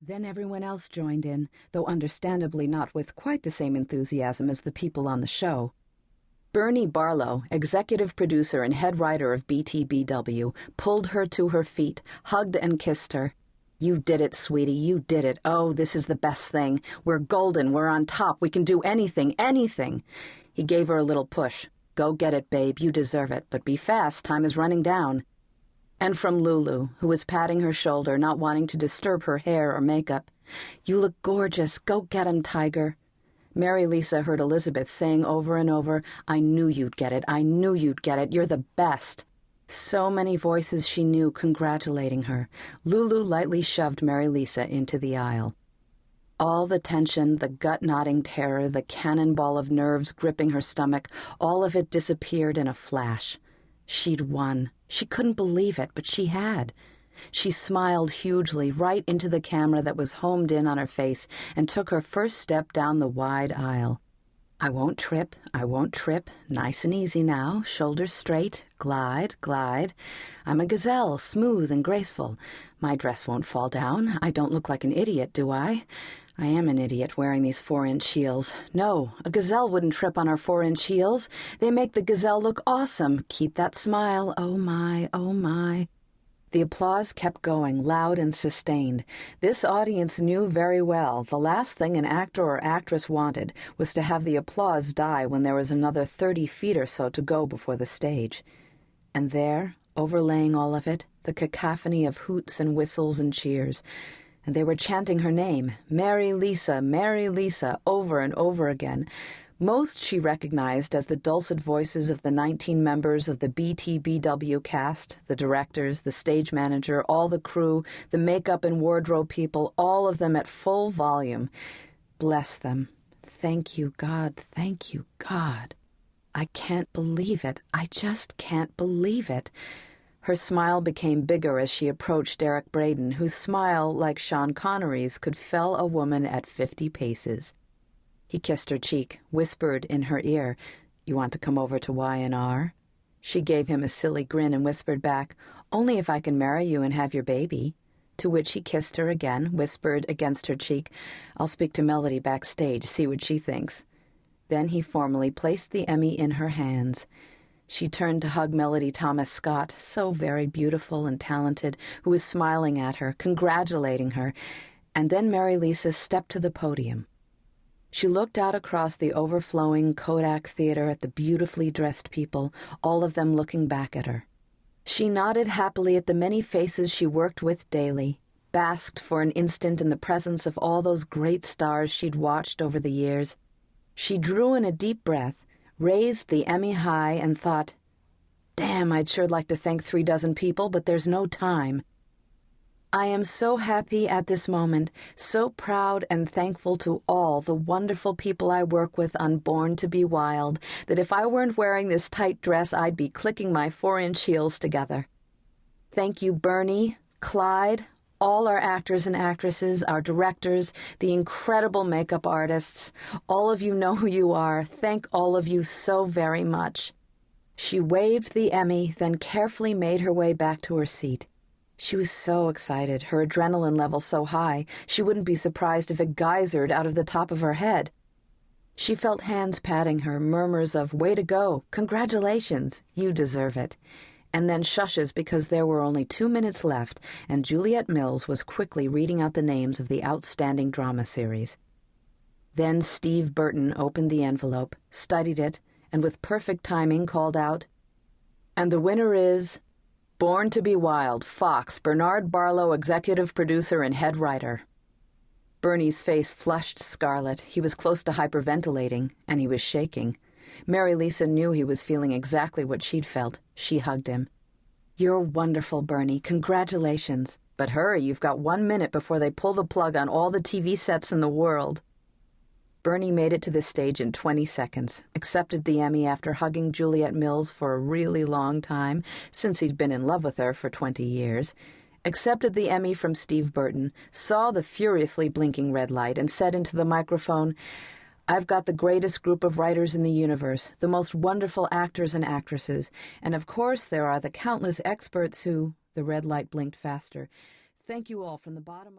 Then everyone else joined in, though understandably not with quite the same enthusiasm as the people on the show. Burney Barlow, executive producer and head writer of BTBW, pulled her to her feet, hugged and kissed her. "You did it, sweetie, you did it. Oh, this is the best thing. We're golden, we're on top, we can do anything, anything." He gave her a little push. "Go get it, babe, you deserve it, but be fast, time is running down." And from Lulu, who was patting her shoulder, not wanting to disturb her hair or makeup, "You look gorgeous, go get 'em, Tiger." Mary Lisa heard Elizabeth saying over and over, "I knew you'd get it, I knew you'd get it, you're the best." So many voices she knew congratulating her. Lulu lightly shoved Mary Lisa into the aisle. All the tension, the gut-knotting terror, the cannonball of nerves gripping her stomach, all of it disappeared in a flash. She'd won. She couldn't believe it, but she had. She smiled hugely right into the camera that was homed in on her face and took her first step down the wide aisle. I won't trip, nice and easy now, shoulders straight, glide, glide. I'm a gazelle, smooth and graceful. My dress won't fall down. I don't look like an idiot, do I? I am an idiot wearing these 4-inch heels. No, a gazelle wouldn't trip on her 4-inch heels. They make the gazelle look awesome. Keep that smile, oh my, oh my. The applause kept going, loud and sustained. This audience knew very well the last thing an actor or actress wanted was to have the applause die when there was another 30 feet or so to go before the stage. And there, overlaying all of it, the cacophony of hoots and whistles and cheers. And they were chanting her name, Mary Lisa, over and over again. Most she recognized as the dulcet voices of the 19 members of the BTBW cast, the directors, the stage manager, all the crew, the makeup and wardrobe people, all of them at full volume. Bless them. Thank you, God. Thank you, God. I can't believe it. I just can't believe it. Her smile became bigger as she approached Derek Braden, whose smile, like Sean Connery's, could fell a woman at 50 paces. He kissed her cheek, whispered in her ear, "You want to come over to Y&R?" She gave him a silly grin and whispered back, "Only if I can marry you and have your baby." To which he kissed her again, whispered against her cheek, "I'll speak to Melody backstage, see what she thinks." Then he formally placed the Emmy in her hands. She turned to hug Melody Thomas Scott, so very beautiful and talented, who was smiling at her, congratulating her, and then Mary Lisa stepped to the podium. She looked out across the overflowing Kodak Theater at the beautifully dressed people, all of them looking back at her. She nodded happily at the many faces she worked with daily, basked for an instant in the presence of all those great stars she'd watched over the years. She drew in a deep breath, raised the Emmy high, and thought, "Damn, I'd sure like to thank 36 people, but there's no time. I am so happy at this moment, so proud and thankful to all the wonderful people I work with on Born to Be Wild, that if I weren't wearing this tight dress, I'd be clicking my 4-inch heels together. Thank you, Burney, Clyde, all our actors and actresses, our directors, the incredible makeup artists. All of you know who you are. Thank all of you so very much." She waved the Emmy, then carefully made her way back to her seat. She was so excited, her adrenaline level so high, she wouldn't be surprised if it geysered out of the top of her head. She felt hands patting her, murmurs of, "Way to go, congratulations, you deserve it," and then shushes because there were only 2 minutes left, and Juliet Mills was quickly reading out the names of the outstanding drama series. Then Steve Burton opened the envelope, studied it, and with perfect timing called out, "And the winner is Born to Be Wild, Fox, Bernard Barlow, executive producer and head writer." Burney's face flushed scarlet. He was close to hyperventilating, and he was shaking. Mary Lisa knew he was feeling exactly what she'd felt. She hugged him. "You're wonderful, Burney. Congratulations. But hurry, you've got 1 minute before they pull the plug on all the TV sets in the world." Burney made it to the stage in 20 seconds, accepted the Emmy after hugging Juliet Mills for a really long time, since he'd been in love with her for 20 years, accepted the Emmy from Steve Burton, saw the furiously blinking red light, and said into the microphone, "I've got the greatest group of writers in the universe, the most wonderful actors and actresses, and of course there are the countless experts who—" The red light blinked faster. "Thank you all from the bottom of